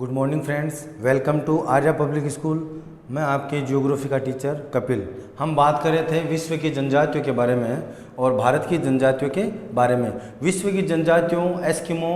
Good morning friends, welcome to Arya public school. मैं आपके geography का टीचर कपिल। हम बात कर रहे थे विश्व की जनजातियों के बारे में और भारत की जनजातियों के बारे में। विश्व की जनजातियों एस्किमो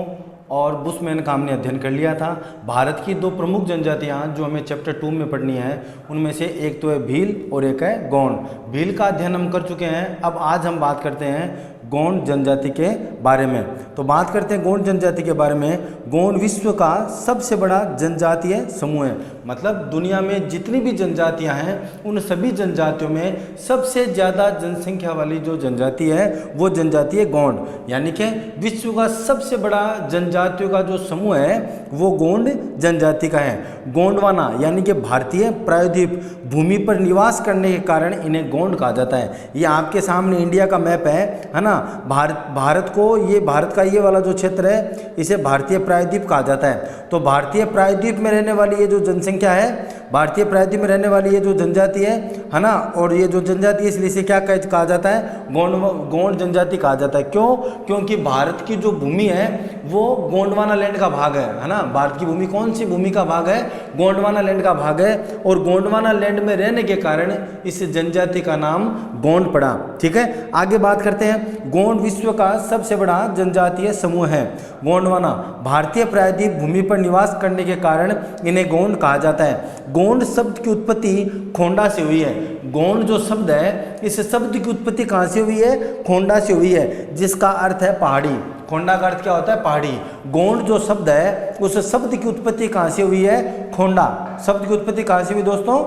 और बुशमैन का हमने अध्ययन कर लिया था। भारत की दो प्रमुख जनजातियाँ जो हमें चैप्टर 2 में पढ़नी है, उनमें से एक तो है भील और एक है गोंड। भील का अध्ययन हम कर चुके हैं। अब आज हम बात करते हैं गोंड जनजाति के बारे में। तो बात करते हैं गोंड जनजाति के बारे में। गोंड विश्व का सबसे बड़ा जनजातीय समूह है। मतलब दुनिया में जितनी भी जनजातियां हैं उन सभी जनजातियों में सबसे ज़्यादा जनसंख्या वाली जो जनजाति है वो जनजाति है गोंड। यानी कि विश्व का सबसे बड़ा जनजातियों का जो समूह है वो गोंड जनजाति का है। गोंडवाना यानी कि भारतीय प्रायद्वीप भूमि पर निवास करने के कारण इन्हें गोंड कहा जाता है। ये आपके सामने इंडिया का मैप है ना। भारत को ये भारत का ये वाला जो क्षेत्र है इसे भारतीय प्रायद्वीप कहा जाता है। तो भारतीय प्रायद्वीप में रहने वाली ये जो जनसंख्या है, भारतीय प्रायद्वीप में रहने वाली ये जो जनजाति है ना, और ये जो जनजाति है इसलिए इसे क्या कहा जाता है? गोंड जनजाति कहा जाता है। क्यों? क्योंकि भारत की जो भूमि है वो गोंडवाना लैंड का भाग है ना। भारत की भूमि कौन सी भूमि का भाग है? गोंडवाना लैंड का भाग है। और गोंडवाना लैंड में रहने के कारण इस जनजाति का नाम गोंड पड़ा। ठीक है, आगे बात करते हैं। गोंड विश्व का सबसे बड़ा जनजातीय समूह है। गोंडवाना भारतीय प्रायद्वीप भूमि पर निवास करने के कारण इन्हें गोंड कहा जाता है। गोंड शब्द की उत्पत्ति खोंडा से हुई है। गोंड जो शब्द है इस शब्द की उत्पत्ति कहाँ से हुई है? खोंडा से हुई है, जिसका अर्थ है पहाड़ी। खोंडा का अर्थ क्या होता है? पहाड़ी। गोंड जो शब्द है उस शब्द की उत्पत्ति कहाँ से हुई है? खोंडा। शब्द की उत्पत्ति कहाँ से हुई दोस्तों?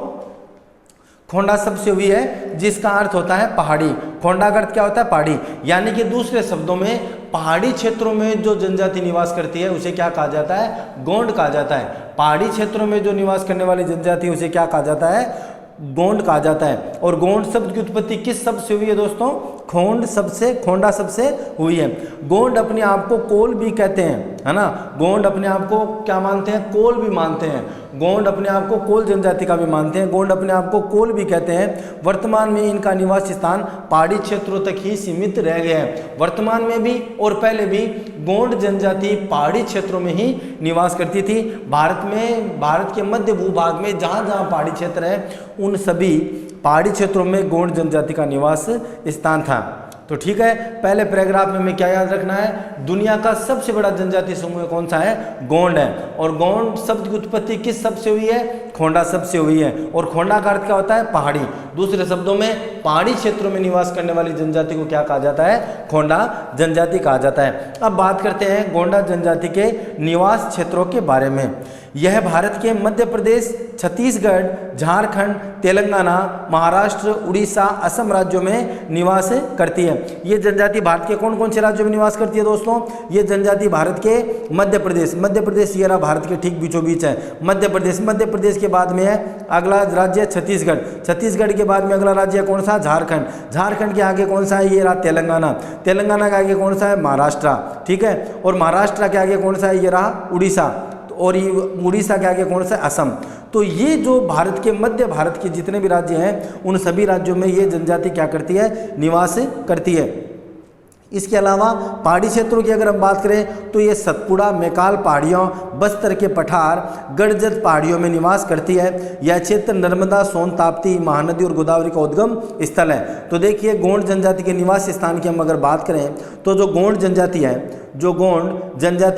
खोंडा शब्द से हुई है, जिसका अर्थ होता है पहाड़ी। खोंडा का अर्थ क्या होता है? पहाड़ी। यानी कि दूसरे शब्दों में पहाड़ी क्षेत्रों में जो जनजाति निवास करती है उसे क्या कहा जाता है? गोंड कहा जाता है। पहाड़ी क्षेत्रों में जो निवास करने वाली जनजाति उसे क्या कहा जाता है? गोंड कहा जाता है। और गोंड शब्द की उत्पत्ति किस शब्द से हुई है दोस्तों? खोंड शब्द से, खोंडा शब्द से हुई है। गोंड अपने आप को कोल भी कहते हैं, है ना। गोंड अपने आप को क्या मानते हैं? कोल भी मानते हैं। गोंड अपने आप को कोल जनजाति का भी मानते हैं। गोंड अपने आप को कोल भी कहते हैं। वर्तमान में इनका निवास स्थान पहाड़ी क्षेत्रों तक ही सीमित रह गया है। वर्तमान में भी और पहले भी गोंड जनजाति पहाड़ी क्षेत्रों में ही निवास करती थी। भारत के मध्य भूभाग में जहाँ जहाँ पहाड़ी क्षेत्र है उन सभी पहाड़ी क्षेत्रों में गोंड जनजाति का निवास स्थान था। तो ठीक है, पहले पैराग्राफ में हमें क्या याद रखना है? दुनिया का सबसे बड़ा जनजातीय समूह कौन सा है? गोंड है। और गोंड शब्द की उत्पत्ति किस शब्द से हुई है? खोंडा शब्द से हुई है। और खोंडा का अर्थ क्या होता है? पहाड़ी। दूसरे शब्दों में पहाड़ी क्षेत्रों में निवास करने वाली जनजाति को क्या कहा जाता है? खोंडा जनजाति कहा जाता है। अब बात करते हैं गोंडा जनजाति के निवास क्षेत्रों के बारे में। यह भारत के मध्य प्रदेश, छत्तीसगढ़, झारखंड, तेलंगाना, महाराष्ट्र, उड़ीसा, असम राज्यों में निवास करती है। ये जनजाति भारत के कौन कौन से राज्यों में निवास करती है दोस्तों? ये जनजाति भारत के मध्य प्रदेश ये रहा भारत के ठीक बीचों बीच है। मध्य प्रदेश के बाद में है अगला राज्य छत्तीसगढ़ के बाद में अगला राज्य कौन सा? झारखंड के आगे कौन सा है? ये रहा तेलंगाना के आगे कौन सा है? महाराष्ट्र। ठीक है, और महाराष्ट्र के आगे कौन सा है? ये रहा उड़ीसा। और ये उड़ीसा के आगे कौन सा है? असम। तो ये जो भारत के मध्य भारत के जितने भी राज्य हैं उन सभी राज्यों में ये जनजाति क्या करती है? निवास करती है। इसके अलावा पहाड़ी क्षेत्रों की अगर हम बात करें तो ये सतपुड़ा, मैकाल पहाड़ियों, बस्तर के पठार, गढ़जत पहाड़ियों में निवास करती है। यह क्षेत्र नर्मदा, सोन, ताप्ती, महानदी और गोदावरी का उद्गम स्थल है। तो देखिए, गोंड जनजाति के निवास स्थान की हम अगर बात करें तो जो गोंड जनजाति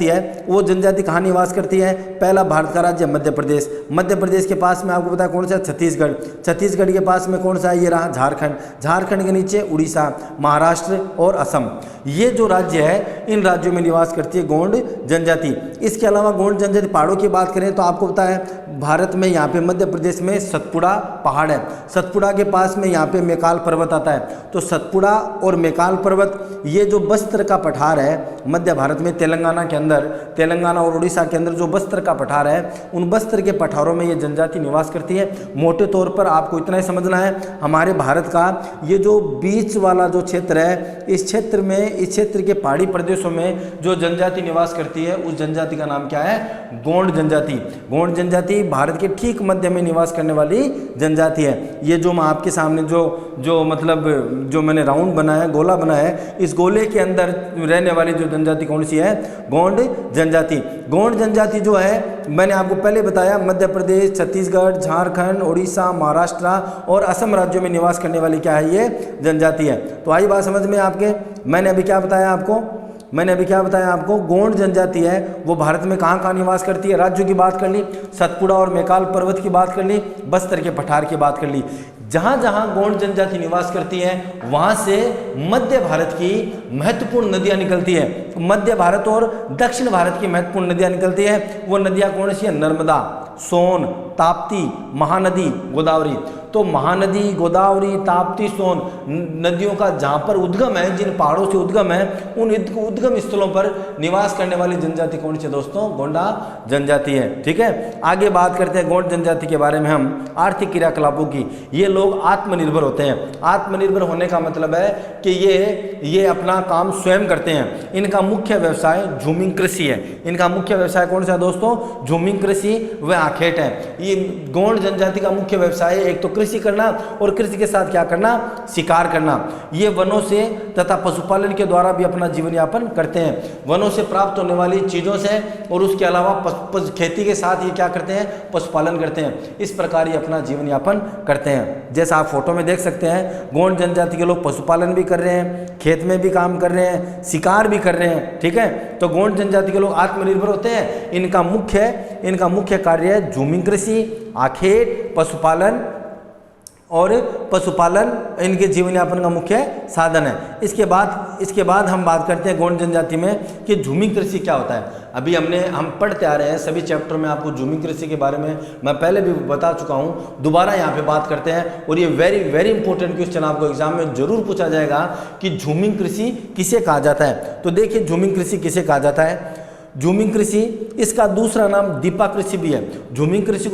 है वो जनजाति कहाँ निवास करती है? पहला भारत का राज्य मध्य प्रदेश के पास में आपको पता है कौन सा? छत्तीसगढ़ के पास में कौन सा है? ये रहा झारखंड के नीचे उड़ीसा, महाराष्ट्र और असम। ये जो राज्य है इन राज्यों में निवास करती है गोंड जनजाति। इसके अलावा गोंड जनजाति पहाड़ों की बात करें तो आपको पता है भारत में यहाँ पे मध्य प्रदेश में सतपुड़ा पहाड़ है। सतपुड़ा के पास में यहाँ पे मैकाल पर्वत आता है। तो सतपुड़ा और मैकाल पर्वत ये जो बस्तर का पठार है मध्य भारत में, तेलंगाना और उड़ीसा के अंदर जो बस्तर का पठार है उन बस्तर के पठारों में ये जनजाति निवास करती है। मोटे तौर पर आपको इतना ही समझना है, हमारे भारत का ये जो बीच वाला जो क्षेत्र है इस क्षेत्र में इस क्षेत्र के पहाड़ी प्रदेशों में जो जनजाति निवास करती है उस जनजाति का नाम क्या है? गोंड जनजाति। गोंड जनजाति भारत के ठीक मध्य में निवास करने वाली जनजाति है। ये जो मैं आपके सामने जो मतलब जो मैंने राउंड बनाया, गोला बनाया है, इस गोले के अंदर रहने वाली जो जनजाति कौन सी है? गोंड जनजाति। गोंड जनजाति जो है मैंने आपको पहले बताया मध्य प्रदेश, छत्तीसगढ़, झारखंड, उड़ीसा, महाराष्ट्र और असम राज्यों में निवास करने वाली क्या है? ये जनजाति है। तो आई बात समझ में आपके? मैंने अभी क्या बताया आपको? गोंड जनजाति है वो भारत में कहाँ कहाँ निवास करती है? राज्यों की बात कर ली, सतपुड़ा और मैकाल पर्वत की बात कर ली, बस्तर के पठार की बात कर ली। जहाँ जहाँ गोंड जनजाति निवास करती है वहाँ से मध्य भारत की महत्वपूर्ण नदियाँ निकलती है। मध्य भारत और दक्षिण भारत की महत्वपूर्ण नदियाँ निकलती है। वो नदियाँ कौन सी है? नर्मदा, सोन, ताप्ती, महानदी, गोदावरी। तो महानदी, गोदावरी, ताप्ती, सोन नदियों का जहाँ पर उद्गम है, जिन पहाड़ों से उद्गम है, उन उद्गम स्थलों पर निवास करने वाली जनजाति कौन सी दोस्तों? गोंडा जनजाति है। ठीक है, आगे बात करते हैं गोंड जनजाति के बारे में हम, आर्थिक क्रियाकलापों की। ये लोग आत्मनिर्भर होते हैं। आत्मनिर्भर होने का मतलब है कि ये अपना काम स्वयं करते हैं। इनका मुख्य व्यवसाय झूमिंग कृषि है। इनका मुख्य व्यवसाय कौन सा है दोस्तों? झूमिंग कृषि व आखेट है। ये गोंड जनजाति का मुख्य व्यवसाय है, एक तो कृषि करना और कृषि के साथ क्या करना? शिकार करना। ये वनों से तथा पशुपालन के द्वारा भी अपना जीवन यापन करते हैं। वनों से प्राप्त होने वाली चीजों से और उसके अलावा खेती के साथ ये क्या करते हैं? पशुपालन करते हैं। इस प्रकार ये अपना जीवन यापन करते हैं। जैसा आप फोटो में देख सकते हैं, गोंड जनजाति के लोग पशुपालन भी कर रहे हैं, खेत में भी काम कर रहे हैं, शिकार भी कर रहे हैं। ठीक है, तो गोंड जनजाति के लोग आत्मनिर्भर होते हैं। इनका मुख्य कार्य है झूमिंग कृषि, आखेट, पशुपालन इनके जीवन यापन का मुख्य साधन है। इसके बाद हम बात करते हैं गोंड जनजाति में कि झूमिंग कृषि क्या होता है। अभी हम पढ़ते आ रहे हैं सभी चैप्टर में, आपको झूमिंग कृषि के बारे में मैं पहले भी बता चुका हूँ, दोबारा यहाँ पे बात करते हैं। और ये वेरी वेरी इंपॉर्टेंट क्वेश्चन आपको एग्जाम में जरूर पूछा जाएगा कि झूमिंग कृषि किसे कहा जाता है। तो देखिए झूमिंग कृषि किसे कहा जाता है। झूमिंग कृषि, इसका दूसरा नाम दीपा कृषि भी है। झूमिंग कृषि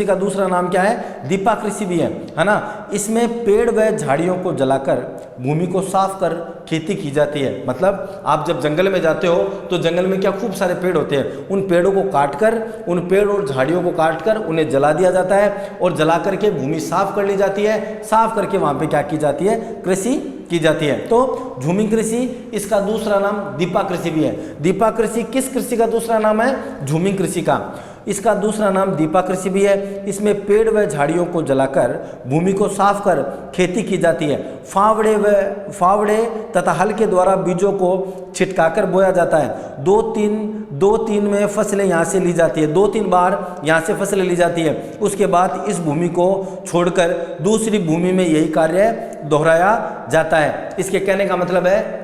का दूसरा नाम क्या है? दीपा कृषि भी है ना। इसमें पेड़ व झाड़ियों को जलाकर भूमि को साफ कर खेती की जाती है। मतलब आप जब जंगल में जाते हो तो जंगल में क्या खूब सारे पेड़ होते हैं, उन पेड़ों को काटकर, उन पेड़ और झाड़ियों को काटकर उन्हें जला दिया जाता है और जला करके भूमि साफ कर ली जाती है। साफ करके वहाँ पे क्या की जाती है? कृषि की जाती है। तो झूमिंग कृषि, इसका दूसरा नाम दीपा कृषि भी है। दीपा कृषि किस कृषि का दूसरा नाम है? झूमिंग कृषि का। इसका दूसरा नाम दीपा कृषि भी है। इसमें पेड़ व झाड़ियों को जलाकर भूमि को साफ कर खेती की जाती है। फावड़े तथा हल के द्वारा बीजों को छिटकाकर बोया जाता है। दो तीन में फसलें यहाँ से ली जाती है, 2-3 बार यहाँ से फसलें ली जाती है। उसके बाद इस भूमि को छोड़कर दूसरी भूमि में यही कार्य दोहराया जाता है। इसके कहने का मतलब है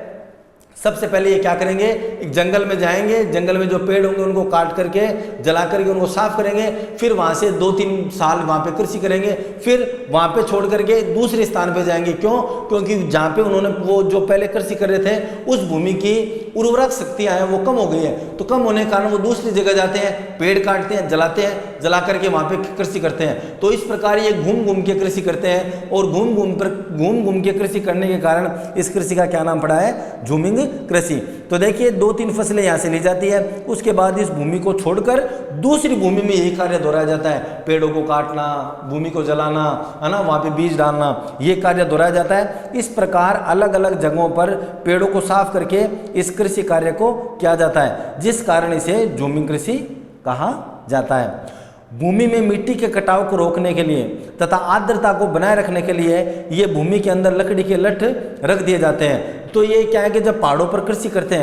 सबसे पहले ये क्या करेंगे? एक जंगल में जाएंगे, जंगल में जो पेड़ होंगे उनको काट करके, जला करके उनको साफ करेंगे, फिर वहाँ से 2-3 साल वहाँ पे कृषि करेंगे, फिर वहाँ पे छोड़ करके दूसरे स्थान पे जाएंगे। क्यों? क्योंकि जहाँ पे उन्होंने वो जो पहले कृषि कर रहे थे उस भूमि की उर्वरक शक्तियाँ हैं वो कम हो गई है। तो कम होने के कारण वो दूसरी जगह जाते हैं, पेड़ काटते हैं, जलाते हैं, जला करके वहाँ पे कृषि करते हैं। तो इस प्रकार ये घूम घूम के कृषि करते हैं और घूम घूम के कृषि करने के कारण इस कृषि का क्या नाम पड़ा है? झूमिंग कृषि। तो देखिए 2-3 फसलें यहाँ से ली जाती है, उसके बाद इस भूमि को छोड़कर दूसरी भूमि में यही कार्य दोहराया जाता है। पेड़ों को काटना, भूमि को जलाना, है ना, वहाँ पे बीज डालना, ये कार्य दोहराया जाता है। इस प्रकार अलग अलग जगहों पर पेड़ों को साफ करके इस कृषि कार्य को किया जाता है, जिस कारण इसे झूमिंग कृषि कहा जाता है। भूमि में मिट्टी के कटाव को रोकने के लिए तथा आर्द्रता को बनाए रखने के लिए ये भूमि के अंदर लकड़ी के लठ रख दिए जाते हैं। तो ये क्या है कि जब पहाड़ों पर कृषि करते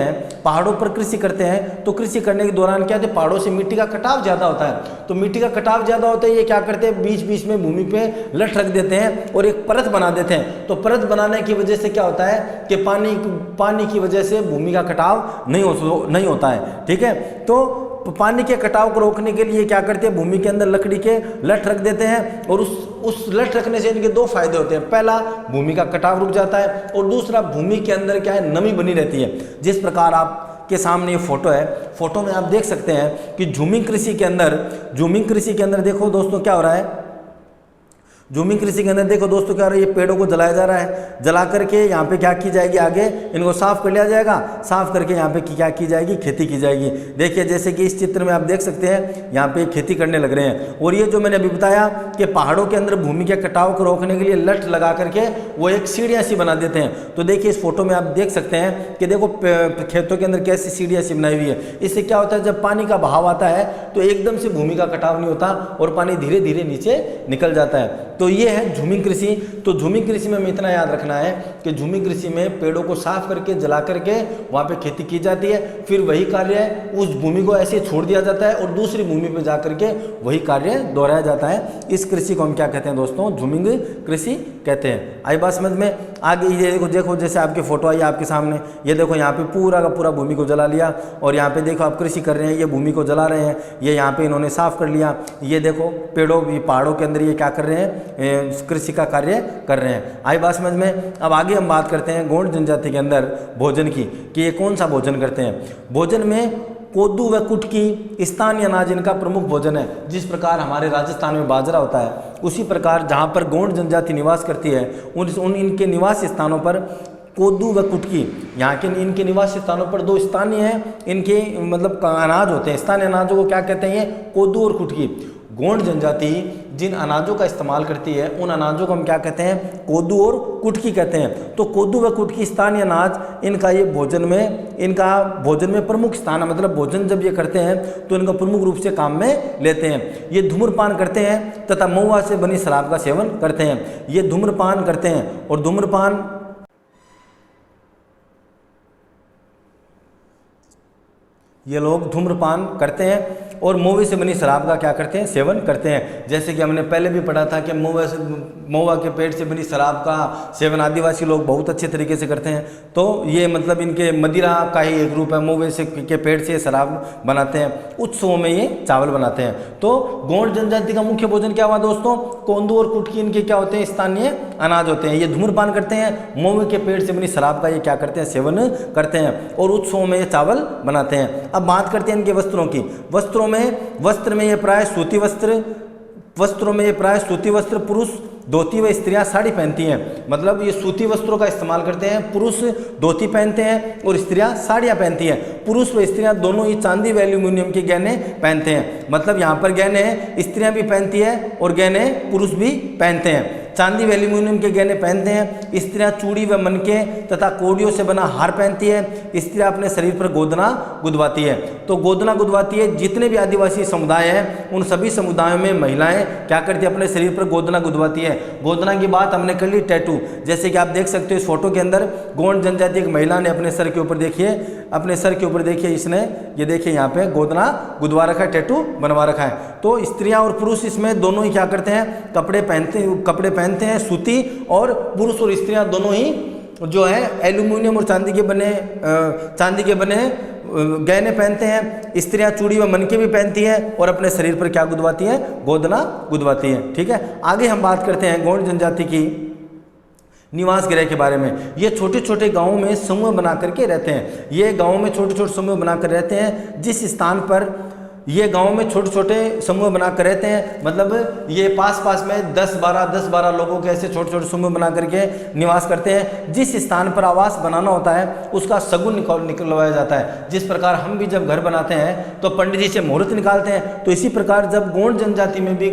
हैं तो कृषि करने के दौरान क्या है, पहाड़ों से मिट्टी का कटाव ज़्यादा होता है। तो मिट्टी का कटाव ज़्यादा होता है, ये क्या करते हैं, बीच बीच में भूमि पे लठ रख देते हैं और एक परत बना देते हैं। तो परत बनाने की वजह से क्या होता है कि पानी की वजह से भूमि का कटाव नहीं होता है। ठीक है, तो पानी के कटाव को रोकने के लिए क्या करते हैं, भूमि के अंदर लकड़ी के लठ रख देते हैं और उस लठ रखने से इनके 2 फायदे होते हैं। पहला, भूमि का कटाव रुक जाता है और दूसरा, भूमि के अंदर क्या है, नमी बनी रहती है। जिस प्रकार आपके सामने ये फोटो है, फोटो में आप देख सकते हैं कि झूमिंग कृषि के अंदर देखो दोस्तों क्या हो रहा है। झूमिंग कृषि के अंदर देखो दोस्तों क्या हो रहा है, ये पेड़ों को जलाया जा रहा है, जला करके यहाँ पे क्या की जाएगी, आगे इनको साफ कर लिया जाएगा, साफ करके यहाँ पे क्या की जाएगी, खेती की जाएगी। देखिए जैसे कि इस चित्र में आप देख सकते हैं यहाँ पे खेती करने लग रहे हैं। और ये जो मैंने अभी बताया कि पहाड़ों के अंदर भूमि के कटाव को रोकने के लिए लठ लगा करके वो एक सीढ़ियाँ सी बना देते हैं। तो देखिए इस फोटो में आप देख सकते हैं कि देखो खेतों के अंदर कैसी सीढ़ियाँ सी बनाई हुई है। इससे क्या होता है, जब पानी का बहाव आता है तो एकदम से भूमि का कटाव नहीं होता और पानी धीरे धीरे नीचे निकल जाता है। तो ये है झूमिंग कृषि। तो झूमिंग कृषि में हमें इतना याद रखना है कि झूमिंग कृषि में पेड़ों को साफ करके जला करके वहाँ पे खेती की जाती है, फिर वही कार्य उस भूमि को ऐसे छोड़ दिया जाता है और दूसरी भूमि पे जा करके वही कार्य दोहराया जाता है। इस कृषि को हम क्या कहते हैं दोस्तों, झूमिंग कृषि कहते हैं। आई बात समझ में? आगे ये देखो जैसे आपकी फोटो आई आपके सामने, ये देखो यहाँ पे पूरा का पूरा भूमि को जला लिया और यहाँ पे देखो आप कृषि कर रहे हैं, ये भूमि को जला रहे हैं, ये यहाँ पे इन्होंने साफ कर लिया। ये देखो पहाड़ों के अंदर ये क्या कर रहे हैं, कृषि का कार्य कर रहे हैं। आई बात समझ में? अब आगे हम बात करते हैं गोंड जनजाति के अंदर भोजन की, कि ये कौन सा भोजन करते हैं। भोजन में कोदू व कुटकी स्थानीय अनाज इनका प्रमुख भोजन है। जिस प्रकार हमारे राजस्थान में बाजरा होता है, उसी प्रकार जहाँ पर गोंड जनजाति निवास करती है इनके निवास स्थानों पर कोदू व कुटकी, यहाँ के इनके निवास स्थानों पर दो स्थानीय हैं इनके मतलब अनाज होते हैं। स्थानीय अनाजों को क्या कहते हैं, कोदू और कुटकी। गोंड जनजाति जिन अनाजों का इस्तेमाल करती है उन अनाजों को हम क्या कहते हैं, कोदू और कुटकी कहते हैं। तो कोदू व कुटकी स्थानीय अनाज इनका ये भोजन में प्रमुख स्थान है। मतलब भोजन जब ये करते हैं तो इनका प्रमुख रूप से काम में लेते हैं। ये धूम्रपान करते हैं तथा महुआ से बनी शराब का सेवन करते हैं। ये धूम्रपान करते हैं और धूम्रपान ये लोग धूम्रपान करते हैं और महुए से बनी शराब का क्या करते हैं, सेवन करते हैं। जैसे कि हमने पहले भी पढ़ा था कि महुआ के पेड़ से बनी शराब का सेवन आदिवासी लोग बहुत अच्छे तरीके से करते हैं। तो ये मतलब इनके मदिरा का ही एक रूप है, महुए के पेड़ से शराब बनाते हैं। उत्सवों में ये चावल बनाते हैं। तो गोंड जनजाति का मुख्य भोजन क्या हुआ दोस्तों, कोंदू और कुटकी इनके क्या होते हैं, स्थानीय अनाज होते हैं। ये धूम्रपान करते हैं, महुए के पेड़ से बनी शराब का ये क्या करते हैं, सेवन करते हैं और उत्सवों में ये चावल बनाते हैं। अब बात करते हैं इनके वस्त्रों की। वस्त्र में ये प्राय सूती वस्त्र पुरुष धोती व स्त्रियां साड़ी पहनती हैं। मतलब ये सूती वस्त्रों का इस्तेमाल करते हैं, पुरुष धोती पहनते हैं और स्त्रियां साड़ियां पहनती हैं। पुरुष व स्त्रियां दोनों ही चांदी व एल्यूमिनियम के गहने पहनते हैं। मतलब यहाँ पर गहने स्त्रियां भी पहनती है और गहने पुरुष भी पहनते हैं। चांदी व एल्यूमिनियम के गहने पहनते हैं। स्त्रियां चूड़ी व मनके तथा कोड़ियों से बना हार पहनती है। स्त्रियां अपने शरीर पर गोदना गुदवाती है। तो गोदना गुदवाती है, जितने भी आदिवासी समुदाय हैं उन सभी समुदायों में महिलाएं क्या करती है, अपने शरीर पर गोदना गुदवाती है। गोदना की बात हमने कर ली, टैटू। जैसे कि आप देख सकते हो इस फोटो के अंदर गोंड जनजाति एक महिला ने अपने सर के ऊपर देखिए, इसने ये देखिए यहाँ पे गोदना गुदवा रखा है, टैटू बनवा रखा है। तो स्त्रियां और पुरुष इसमें दोनों ही क्या करते हैं, कपड़े पहनते हैं सूती, और पुरुष और स्त्रियां दोनों ही जो है एल्यूमिनियम और चांदी के बने गहने पहनते हैं। स्त्रियां चूड़ी व मनके भी पहनती हैं और अपने शरीर पर क्या गुदवाती हैं, गोदना गुदवाती हैं। ठीक है, आगे हम बात करते हैं गोंड जनजाति की निवास गृह के बारे में। ये छोटे छोटे गांवों में समूह बना करके रहते हैं। ये गांवों में छोटे छोटे समूह बनाकर रहते हैं। जिस स्थान पर ये गांव में छोटे छोटे समूह बनाकर रहते हैं, मतलब ये पास में 10-12 लोगों के ऐसे छोटे छोटे समूह बना करके निवास करते हैं। जिस स्थान पर आवास बनाना होता है उसका शगुन निकलवाया जाता है। जिस प्रकार हम भी जब घर बनाते हैं तो पंडित जी से मुहूर्त निकालते हैं, तो इसी प्रकार जब गोंड जनजाति में भी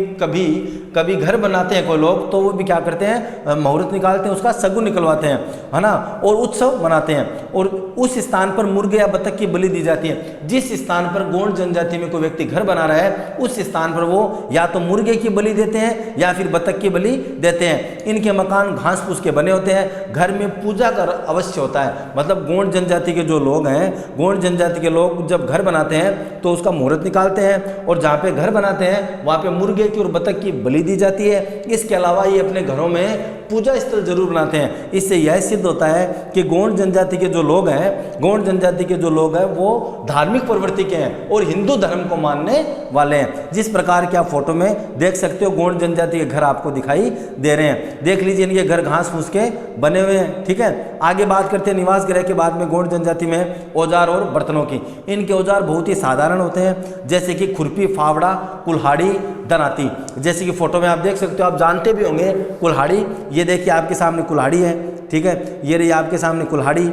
कभी घर बनाते हैं कोई लोग, तो वो भी क्या करते हैं, मुहूर्त निकालते हैं, उसका शगुन निकलवाते हैं, है ना, और उत्सव मनाते हैं। और उस स्थान पर मुर्गे या बतख की बलि दी जाती है। जिस स्थान पर गोंड जनजाति में व्यक्ति घर बना रहा है उस स्थान पर वो या तो मुर्गे की बलि देते हैं या फिर बतख की बलि देते हैं। इनके मकान घास फूस के बने होते हैं। घर में पूजा का अवश्य होता है। मतलब गोंड जनजाति के जो लोग हैं, गोंड जनजाति के लोग जब घर बनाते हैं तो उसका मुहूर्त निकालते हैं और जहाँ पे घर बनाते हैं वहाँ पे मुर्गे की और बतख की बलि दी जाती है। इसके अलावा ये अपने घरों में पूजा स्थल जरूर बनाते हैं। इससे यह सिद्ध होता है कि गोंड जनजाति के जो लोग हैं वो धार्मिक प्रवृत्ति के हैं और हिंदू धर्म को मानने वाले हैं। जिस प्रकार के आप फोटो में देख सकते हो गोंड जनजाति के घर आपको दिखाई दे रहे हैं। देख लीजिए, इनके घर घास फूस के बने हुए हैं। ठीक है, आगे बात करते हैं निवास गृह के बाद में गोंड जनजाति में औजार और बर्तनों की। इनके औजार बहुत ही साधारण होते हैं, जैसे कि खुरपी, फावड़ा, कुल्हाड़ी, दराती। जैसे कि फोटो में आप देख सकते हो, आप जानते भी होंगे कुल्हाड़ी, ये देखिए आपके सामने कुल्हाड़ी है, ठीक है, ये रही आपके सामने कुल्हाड़ी,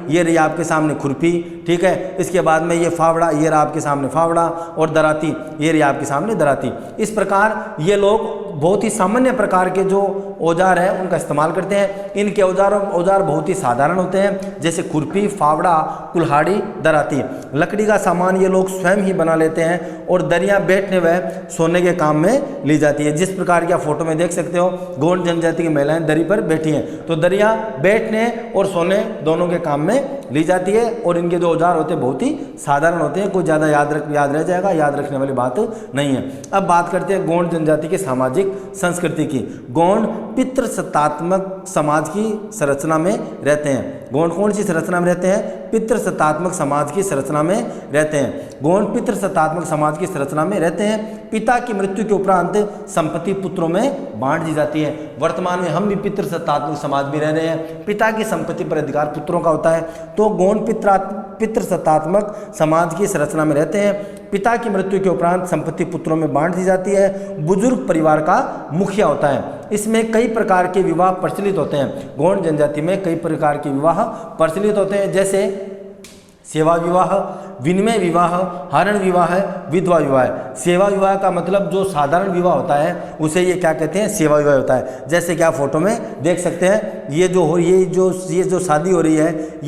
ये रही आपके सामने खुरपी, ठीक है, इसके बाद में ये फावड़ा, ये रहा आपके सामने फावड़ा, और दराती, ये रही आपके सामने दराती। इस प्रकार ये लोग बहुत ही सामान्य प्रकार के जो औजार है उनका इस्तेमाल करते हैं। इनके औजार बहुत ही साधारण होते हैं, जैसे खुरपी, फावड़ा, कुल्हाड़ी, दराती। लकड़ी का सामान ये लोग स्वयं ही बना लेते हैं और दरिया बैठने व सोने के काम में ली जाती है। जिस प्रकार की आप फोटो में देख सकते हो, गोंड जनजाति की महिलाएं दरी पर बैठी हैं, तो दरिया बैठने और सोने दोनों के काम में ली जाती है। और इनके जो औजार होते हैं बहुत ही साधारण होते हैं, कोई ज़्यादा याद रह जाएगा, याद रखने वाली बात नहीं है। अब बात करते हैं गोंड जनजाति की सामाजिक संस्कृति की। गोंड पितृसत्तात्मक समाज की संरचना में रहते हैं। गोंड कौन सी संरचना में रहते हैं? पितृसत्तात्मक समाज की संरचना में रहते हैं। गोंड पितृसत्तात्मक समाज की संरचना में रहते हैं। पिता की मृत्यु के उपरांत संपत्ति पुत्रों में बांट दी जाती है। वर्तमान में हम भी पितृसत्तात्मक समाज में रह रहे हैं, पिता की संपत्ति पर अधिकार पुत्रों का होता है। तो गोंड पितृसत्तात्मक समाज की संरचना में रहते हैं। पिता की मृत्यु के उपरांत संपत्ति पुत्रों में बांट दी जाती है। बुजुर्ग परिवार का मुखिया होता है। इसमें कई प्रकार के विवाह प्रचलित होते हैं। गोंड जनजाति में कई प्रकार के विवाह प्रचलित होते हैं, जैसे सेवा विवाह, विनिमय विवाह, हरण विवाह, विधवा विवाह। सेवा विवाह का मतलब जो साधारण विवाह होता है उसे ये क्या कहते हैं? सेवा विवाह होता है। जैसे कि आप फोटो में देख सकते हैं, ये जो शादी हो रही है,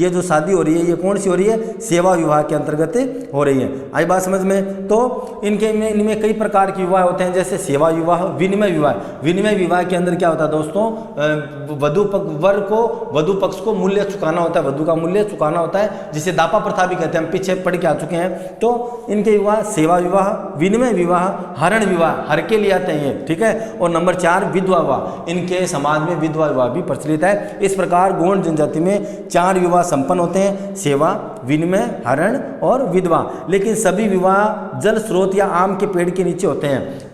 ये कौन सी हो रही है? सेवा विवाह के अंतर्गत हो रही है। आई बात समझ में? तो इनमें कई प्रकार के विवाह होते हैं, जैसे सेवा विवाह, विनिमय विवाह। विनिमय विवाह के अंदर क्या होता है दोस्तों? वधु पक्ष को मूल्य चुकाना होता है, वधु का मूल्य चुकाना होता है, जिसे दापा प्रथा भी कहते हैं। हम पीछे पढ़ के आ चुके हैं। तो इनके विवाह सेवा विवाह, विनिमय विवाह, हरण विवाह, हर के लिए आते हैं ये, ठीक है। और नंबर 4 विधवा विवाह। इनके समाज में विधवा विवाह भी प्रचलित है। इस प्रकार गोंड जनजाति में 4 विवाह संपन्न होते हैं: सेवा, विनिमय, हरण और विधवा। लेकिन सभी विवाह जल स्रोत या आम के पेड़ के नीचे होते हैं।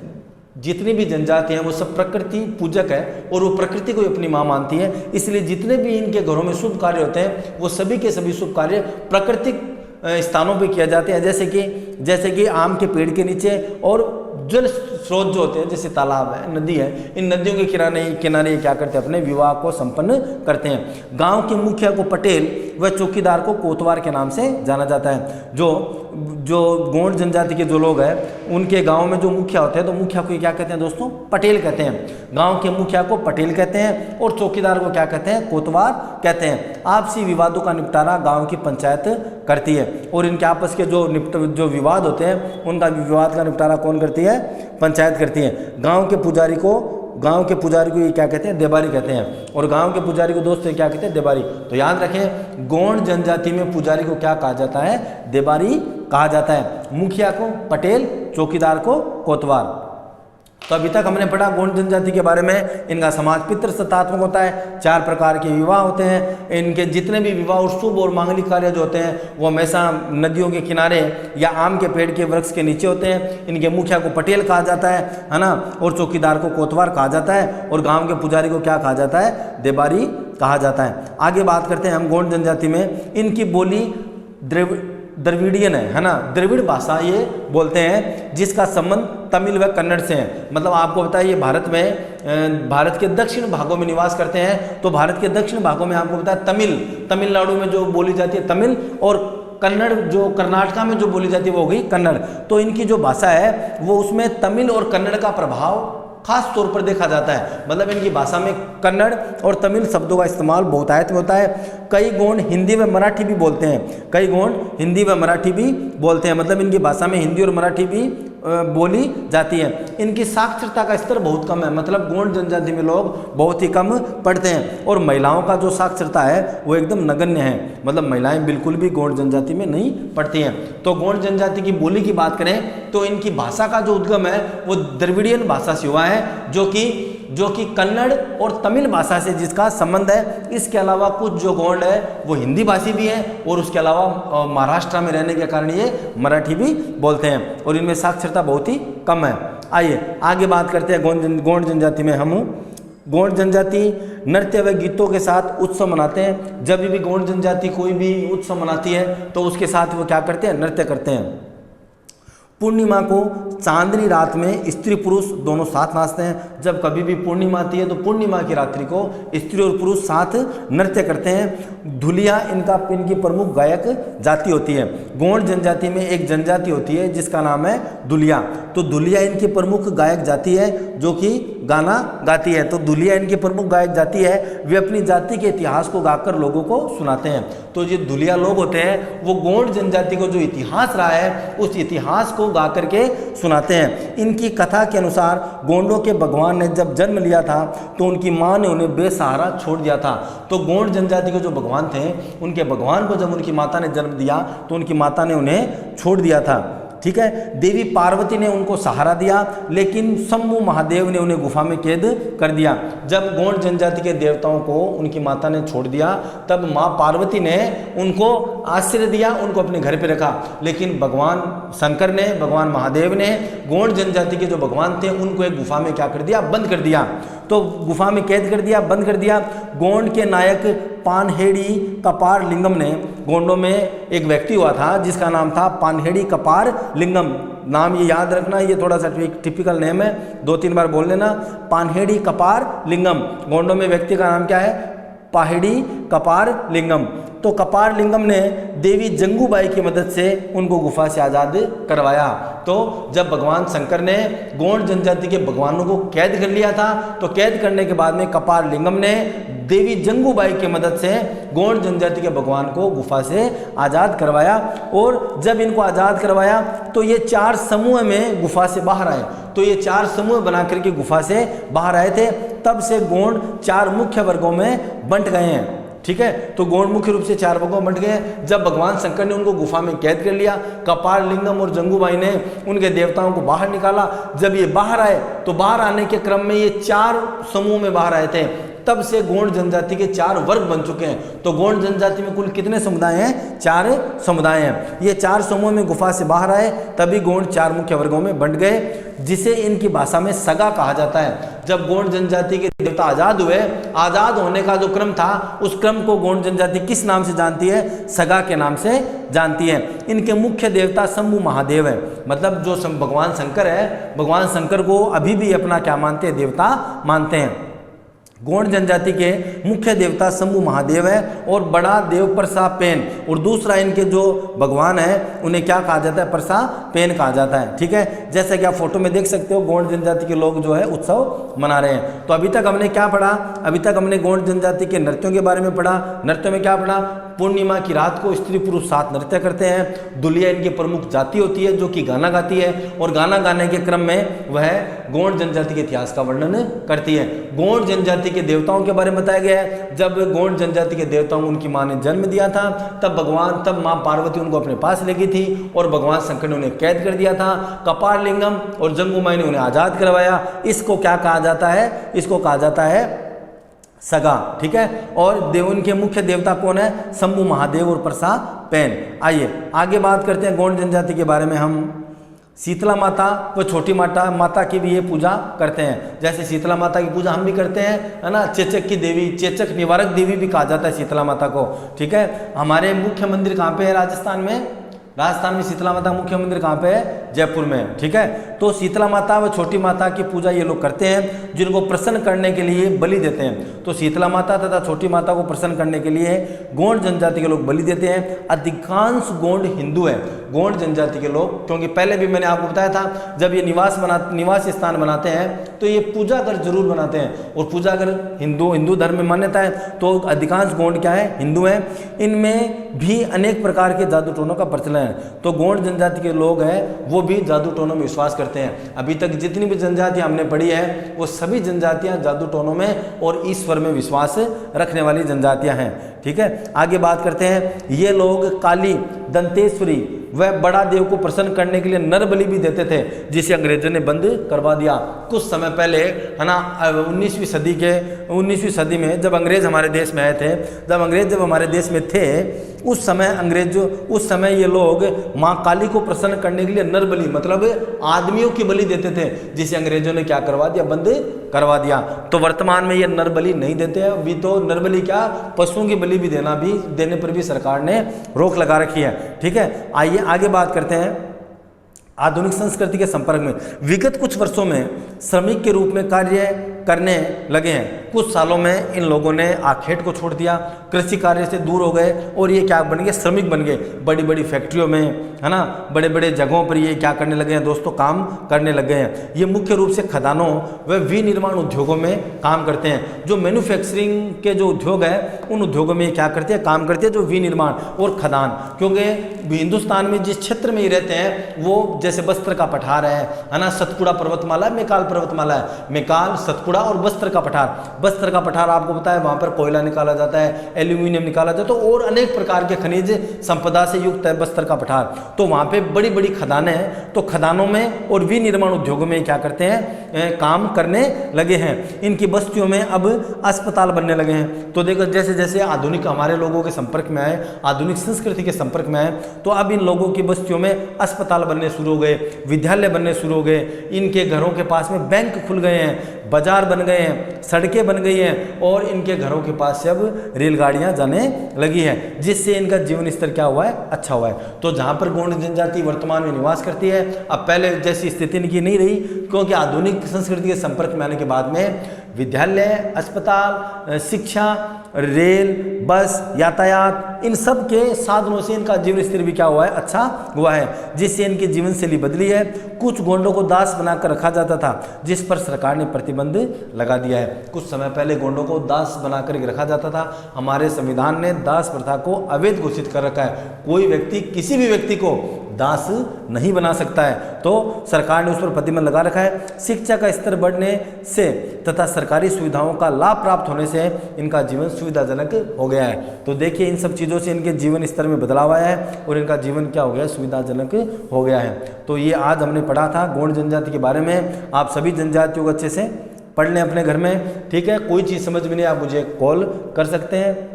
जितनी भी जनजाति हैं वो सब प्रकृति पूजक है और वो प्रकृति को अपनी माँ मानती है। इसलिए जितने भी इनके घरों में शुभ कार्य होते हैं वो सभी के सभी शुभ कार्य प्राकृतिक स्थानों पे किया जाते हैं, जैसे कि आम के पेड़ के नीचे। और जल स्रोत जो होते हैं, जैसे तालाब है, नदी है, इन नदियों के किनारे क्या करते हैं? अपने विवाह को संपन्न करते हैं। गांव के मुखिया को पटेल व चौकीदार को कोतवार के नाम से जाना जाता है। जो गोंड जनजाति के जो लोग हैं उनके गांव में जो मुखिया होते हैं, तो मुखिया को क्या कहते हैं दोस्तों? पटेल कहते हैं। गांव के मुखिया को पटेल कहते हैं और चौकीदार को क्या कहते हैं? कोतवार कहते हैं। आपसी विवादों का निपटारा गांव की पंचायत करती है। और इनके आपस के जो विवाद होते हैं उनका विवाद का निपटारा कौन करती है? पंचायत करती है। गांव के पुजारी को ये क्या कहते हैं? देबारी कहते हैं। और गांव के पुजारी को दोस्तों क्या कहते हैं? देबारी। तो याद रखें, गोंड जनजाति में पुजारी को क्या कहा जाता है? देबारी कहा जाता है। मुखिया को पटेल, चौकीदार को कोतवार। तो अभी तक हमने पढ़ा गोंड जनजाति के बारे में। इनका समाज पितृसत्तात्मक होता है। 4 प्रकार के विवाह होते हैं। इनके जितने भी विवाह और शुभ और मांगलिक कार्य जो होते हैं वो हमेशा नदियों के किनारे या आम के पेड़ के वृक्ष के नीचे होते हैं। इनके मुखिया को पटेल कहा जाता है ना, और चौकीदार को कोतवार कहा जाता है, और गाँव के पुजारी को क्या कहा जाता है? देबारी कहा जाता है। आगे बात करते हैं हम गोंड जनजाति में। इनकी बोली द्रविड़ियन है ना, द्रविड़ भाषा ये बोलते हैं, जिसका संबंध तमिल व कन्नड़ से है। मतलब आपको पता है ये भारत के दक्षिण भागों में निवास करते हैं। तो भारत के दक्षिण भागों में आपको पता है तमिलनाडु में जो बोली जाती है तमिल, और कन्नड़ जो कर्नाटका में जो बोली जाती है वो हो गई कन्नड़। तो इनकी जो भाषा है वो उसमें तमिल और कन्नड़ का प्रभाव खास तौर पर देखा जाता है। मतलब इनकी भाषा में कन्नड़ और तमिल शब्दों का इस्तेमाल बहुतायत में होता है। कई गोंड हिंदी व मराठी भी बोलते हैं। मतलब इनकी भाषा में हिंदी और मराठी भी बोली जाती है। इनकी साक्षरता का स्तर बहुत कम है। मतलब गोंड जनजाति में लोग बहुत ही कम पढ़ते हैं। और महिलाओं का जो साक्षरता है वो एकदम नगण्य है। मतलब महिलाएं बिल्कुल भी गोंड जनजाति में नहीं पढ़ती हैं। तो गोंड जनजाति की बोली की बात करें तो इनकी भाषा का जो उद्गम है वो द्रविड़ियन भाषा से हुआ है, जो कि कन्नड़ और तमिल भाषा से जिसका संबंध है। इसके अलावा कुछ जो गोंड है वो हिंदी भाषी भी है, और उसके अलावा महाराष्ट्र में रहने के कारण ये मराठी भी बोलते हैं। और इनमें साक्षरता बहुत ही कम है। आइए आगे बात करते हैं गोंड जनजाति में। गोंड जनजाति नृत्य व गीतों के साथ उत्सव मनाते हैं। जब भी गोंड जनजाति कोई भी उत्सव मनाती है तो उसके साथ वो क्या करते हैं? नृत्य करते हैं। पूर्णिमा को चांदनी रात में स्त्री पुरुष दोनों साथ नाचते हैं। जब कभी भी पूर्णिमा आती है तो पूर्णिमा की रात्रि को स्त्री और पुरुष साथ नृत्य करते हैं। धुलिया इनकी प्रमुख गायक जाति होती है। गोंड जनजाति में एक जनजाति होती है जिसका नाम है धुलिया। तो धुलिया इनकी प्रमुख गायक जाति है जो कि गाना गाती है। तो धुलिया इनकी प्रमुख गायक जाति है। वे अपनी जाति के इतिहास को गाकर लोगों को सुनाते हैं। तो ये धुलिया लोग होते हैं वो गोंड जनजाति को जो इतिहास रहा है उस इतिहास को गा करके सुनाते हैं। इनकी कथा के अनुसार गोंडों के भगवान ने जब जन्म लिया था तो उनकी माँ ने उन्हें बेसहारा छोड़ दिया था। तो गोंड जनजाति के जो भगवान थे उनके भगवान को जब उनकी माता ने जन्म दिया तो उनकी माता ने उन्हें छोड़ दिया था। ठीक है, देवी पार्वती ने उनको सहारा दिया लेकिन शंभु महादेव ने उन्हें गुफा में कैद कर दिया। जब गोंड जनजाति के देवताओं को उनकी माता ने छोड़ दिया तब माँ पार्वती ने उनको आश्रय दिया, उनको अपने घर पे रखा। लेकिन भगवान शंकर ने, भगवान महादेव ने गोंड जनजाति के जो भगवान थे उनको एक गुफा में क्या कर दिया, बंद कर दिया। तो गुफा में कैद कर दिया, बंद कर दिया। गोंड के नायक पानहेड़ी कपार लिंगम ने, गोंडों में एक व्यक्ति हुआ था जिसका नाम था पानहेड़ी कपार लिंगम। नाम ये याद रखना, ये थोड़ा सा टिपिकल नेम है, 2-3 बार बोल लेना। पानहेड़ी कपार लिंगम, गोंडों में व्यक्ति का नाम क्या है, पाहेड़ी कपार लिंगम। तो कपार लिंगम ने देवी जंगूबाई की मदद से उनको गुफा से आज़ाद करवाया। तो जब भगवान शंकर ने गोंड जनजाति के भगवानों को कैद कर लिया था तो कैद करने के बाद में कपार लिंगम ने देवी जंगूबाई की मदद से गोंड जनजाति के भगवान को गुफा से आज़ाद करवाया। और जब इनको आज़ाद करवाया तो ये 4 समूह में गुफा से बाहर आए। तो ये 4 समूह बना करके गुफा से बाहर आए थे। तब से गोंड 4 मुख्य वर्गों में बंट गए हैं। ठीक है, तो गोंड मुख्य रूप से 4 वर्गों में बंट गए। जब भगवान शंकर ने उनको गुफा में कैद कर लिया, कपार लिंगम और जंगूबाई ने उनके देवताओं को बाहर निकाला। जब ये बाहर आए तो बाहर आने के क्रम में ये 4 समूह में बाहर आए थे। तब से गोंड जनजाति के 4 वर्ग बन चुके हैं। तो गोंड जनजाति में कुल कितने समुदाय हैं, 4 समुदाय हैं। ये 4 समूह में गुफा से बाहर आए तभी गोंड 4 मुख्य वर्गों में बंट गए, जिसे इनकी भाषा में सगा कहा जाता है। जब गोंड जनजाति के देवता आज़ाद हुए, आज़ाद होने का जो क्रम था उस क्रम को गोंड जनजाति किस नाम से जानती है, सगा के नाम से जानती है। इनके मुख्य देवता शंभु महादेव है। मतलब जो भगवान शंकर है, भगवान शंकर को अभी भी अपना क्या मानते हैं, देवता मानते हैं। गोंड जनजाति के मुख्य देवता शंभु महादेव है और बड़ा देव परसा पेन, और दूसरा इनके जो भगवान है उन्हें क्या कहा जाता है, परसा पेन कहा जाता है। ठीक है, जैसे कि आप फोटो में देख सकते हो गोंड जनजाति के लोग जो है उत्सव मना रहे हैं। तो अभी तक हमने क्या पढ़ा, अभी तक हमने गोंड जनजाति के नृत्यों के बारे में पढ़ा। नृत्यों में क्या पढ़ा, पूर्णिमा की रात को स्त्री पुरुष साथ नृत्य करते हैं। दुलिया इनकी प्रमुख जाति होती है जो कि गाना गाती है और गाना गाने के क्रम में वह गोंड जनजाति के इतिहास का वर्णन करती है। गोंड जनजाति के देवताओं के बारे में बताया गया है। जब गोंड जनजाति के देवताओं उनकी माँ ने जन्म दिया था तब माँ पार्वती उनको अपने पास ले गई थी और भगवान शंकर ने उन्हें कैद कर दिया था। कपार लिंगम और जंगूबाई ने उन्हें आज़ाद करवाया। इसको क्या कहा जाता है, इसको कहा जाता है सगा। ठीक है, और उनके मुख्य देवता कौन है, शंभु महादेव और परसा पेन। आइए आगे बात करते हैं गोंड जनजाति के बारे में। हम शीतला माता व छोटी माता की भी ये पूजा करते हैं। जैसे शीतला माता की पूजा हम भी करते हैं, है ना। चेचक की देवी, चेचक निवारक देवी भी कहा जाता है शीतला माता को। ठीक है, हमारे मुख्य मंदिर कहाँ पे है राजस्थान में, राजस्थान में शीतला माता मुख्य मंदिर कहाँ पे है, जयपुर में। ठीक है, तो शीतला माता व छोटी माता की पूजा ये लोग करते हैं जिनको प्रसन्न करने के लिए बलि देते हैं। तो शीतला माता तथा छोटी माता को प्रसन्न करने के लिए गोंड जनजाति के लोग बलि देते हैं। अधिकांश गोंड हिंदू है, गोंड जनजाति के लोग, क्योंकि पहले भी मैंने आपको बताया था जब ये निवास स्थान बनाते हैं तो ये पूजा घर जरूर बनाते हैं। और पूजा घर हिंदू धर्म में मान्यता है। तो अधिकांश गोंड क्या है, हिंदू हैं। इनमें भी अनेक प्रकार के जादू टोनों का प्रचलन है। तो गोंड जनजाति के लोग हैं वो भी जादू टोनों में विश्वास करते हैं। अभी तक जितनी भी जनजातियां हमने पढ़ी है वो सभी जनजातियां जादू टोनों में और ईश्वर में विश्वास रखने वाली जनजातियां हैं। ठीक है, आगे बात करते हैं। ये लोग काली, दंतेश्वरी वह बड़ा देव को प्रसन्न करने के लिए नर बलि भी देते थे, जिसे अंग्रेजों ने बंद करवा दिया कुछ समय पहले, है ना। 19वीं सदी में जब अंग्रेज हमारे देश में आए थे, जब हमारे देश में थे उस समय ये लोग माँ काली को प्रसन्न करने के लिए नर बलि मतलब आदमियों की बलि देते थे, जिसे अंग्रेजों ने क्या करवा दिया, बंद करवा दिया। तो वर्तमान में ये नर बलि नहीं देते हैं। अभी तो नर बलि क्या, पशुओं की बलि भी देने पर भी सरकार ने रोक लगा रखी है। ठीक है, आइए आगे बात करते हैं। आधुनिक संस्कृति के संपर्क में विगत कुछ वर्षों में श्रमिक के रूप में कार्य करने लगे हैं। कुछ सालों में इन लोगों ने आखेट को छोड़ दिया, कृषि कार्य से दूर हो गए और ये क्या बन गए, श्रमिक बन गए। बड़ी बड़ी फैक्ट्रियों में, है ना, बड़े बड़े जगहों पर ये क्या करने लगे हैं दोस्तों, काम करने लगे हैं। ये मुख्य रूप से खदानों व विनिर्माण उद्योगों में काम करते हैं। जो मैन्युफैक्चरिंग के जो उद्योग है उन उद्योगों में क्या करते हैं, काम करते हैं, जो विनिर्माण और खदान। क्योंकि हिंदुस्तान में जिस क्षेत्र में ही रहते हैं वो, जैसे बस्तर का पठार है ना, सतपुड़ा पर्वतमाला, मेकाल पर्वतमाला है, मेकाल, सतपुड़ा और बस्तर का पठार। बस्तर का पठार आपको पता है, वहाँ पर कोयला निकाला जाता है, एल्यूमिनियम निकाला जाता है, तो और अनेक प्रकार के खनिज संपदा से युक्त है बस्तर का पठार। तो वहाँ पे बड़ी बड़ी खदानें हैं। तो खदानों में और विनिर्माण उद्योगों में क्या करते हैं, काम करने लगे हैं। इनकी बस्तियों में अब अस्पताल बनने लगे हैं। तो देखो जैसे जैसे आधुनिक हमारे लोगों के संपर्क में आए, आधुनिक संस्कृति के संपर्क में आए, तो अब इन लोगों की बस्तियों में अस्पताल बनने शुरू हो गए, विद्यालय बनने शुरू हो गए, इनके घरों के पास में बैंक खुल गए हैं, बाजार बन गए हैं, सड़कें बन गई हैं और इनके घरों के पास से अब रेलगाड़ियां जाने लगी हैं, जिससे इनका जीवन स्तर क्या हुआ है, अच्छा हुआ है। तो जहां पर गौड़ जनजाति वर्तमान में निवास करती है, अब पहले जैसी स्थिति इनकी नहीं रही, क्योंकि आधुनिक संस्कृति के संपर्क में आने के बाद में विद्यालय, अस्पताल, शिक्षा, रेल, बस, यातायात, इन सब के साधनों से इनका जीवन स्तर भी क्या हुआ है, अच्छा हुआ है, जिससे इनकी जीवन शैली बदली है। कुछ गोंडों को दास बनाकर रखा जाता था, जिस पर सरकार ने प्रतिबंध लगा दिया है। कुछ समय पहले गोंडों को दास बनाकर रखा जाता था। हमारे संविधान ने दास प्रथा को अवैध घोषित कर रखा है। कोई व्यक्ति किसी भी व्यक्ति को दास नहीं बना सकता है, तो सरकार ने उस पर प्रतिबंध लगा रखा है। शिक्षा का स्तर बढ़ने से तथा सरकारी सुविधाओं का लाभ प्राप्त होने से इनका जीवन सुविधाजनक हो गया है। तो देखिए इन सब चीज़ों से इनके जीवन स्तर में बदलाव आया है और इनका जीवन क्या हो गया, सुविधाजनक हो गया है। तो ये आज हमने पढ़ा था गौड़ जनजाति के बारे में। आप सभी जनजातियों को अच्छे से पढ़ लें अपने घर में, ठीक है। कोई चीज़ समझ में नहीं आप मुझे कॉल कर सकते हैं।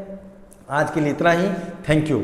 आज के लिए इतना ही, थैंक यू।